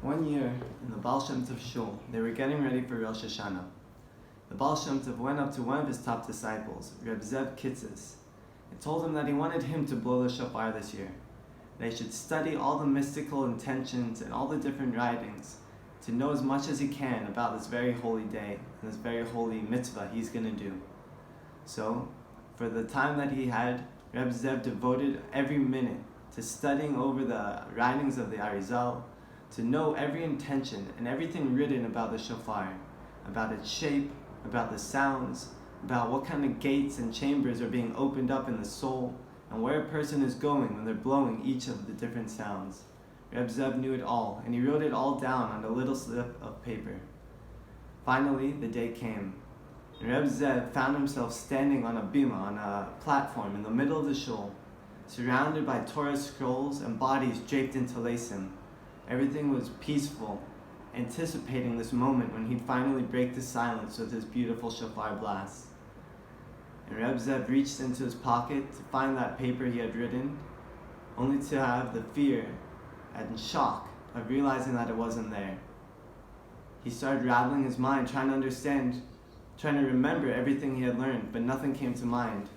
One year, in the Baal Shem shul, they were getting ready for Rosh Hashanah. The Baal Shem went up to one of his top disciples, Reb Zev Kitzes, and told him that he wanted him to blow the shofar this year. They should study all the mystical intentions and all the different writings to know as much as he can about this very holy day and this very holy mitzvah he's going to do. So, for the time that he had, Reb Zev devoted every minute to studying over the writings of the Arizal, to know every intention and everything written about the shofar, about its shape, about the sounds, about what kind of gates and chambers are being opened up in the soul, and where a person is going when they're blowing each of the different sounds. Reb Zev knew it all, and he wrote it all down on a little slip of paper. Finally, the day came, and Reb Zev found himself standing on a bima, on a platform in the middle of the shul, surrounded by Torah scrolls and bodies draped in talesim. Everything was peaceful, anticipating this moment when he'd finally break the silence with his beautiful shofar blast. And Reb Zev reached into his pocket to find that paper he had written, only to have the fear and shock of realizing that it wasn't there. He started rattling his mind, trying to understand, trying to remember everything he had learned, but nothing came to mind.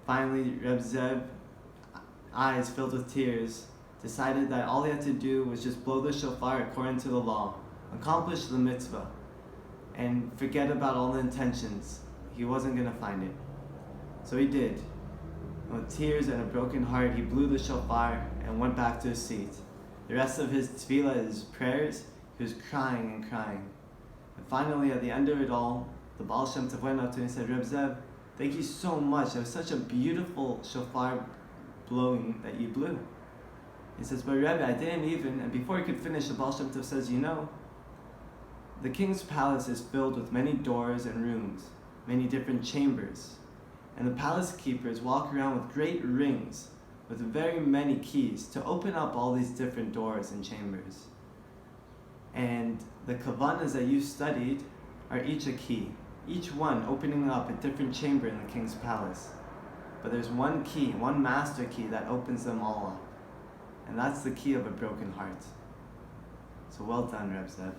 Finally, Reb Zev, eyes filled with tears, decided that all he had to do was just blow the shofar according to the law, accomplish the mitzvah, and forget about all the intentions. He wasn't going to find it. So he did. With tears and a broken heart, he blew the shofar and went back to his seat. The rest of his tefillah, his prayers, he was crying and crying. And finally, at the end of it all, the Baal Shem went up to him and said, "Reb Zev, thank you so much. It was such a beautiful shofar blowing that you blew." He says, "But Rebbe, I didn't even," and before he could finish, the Baal Shem Tov says, the king's palace is filled with many doors and rooms, many different chambers. And the palace keepers walk around with great rings with very many keys to open up all these different doors and chambers. And the kavanas that you studied are each a key, each one opening up a different chamber in the king's palace. But there's one key, one master key that opens them all up. And that's the key of a broken heart." So well done, Reb Zev.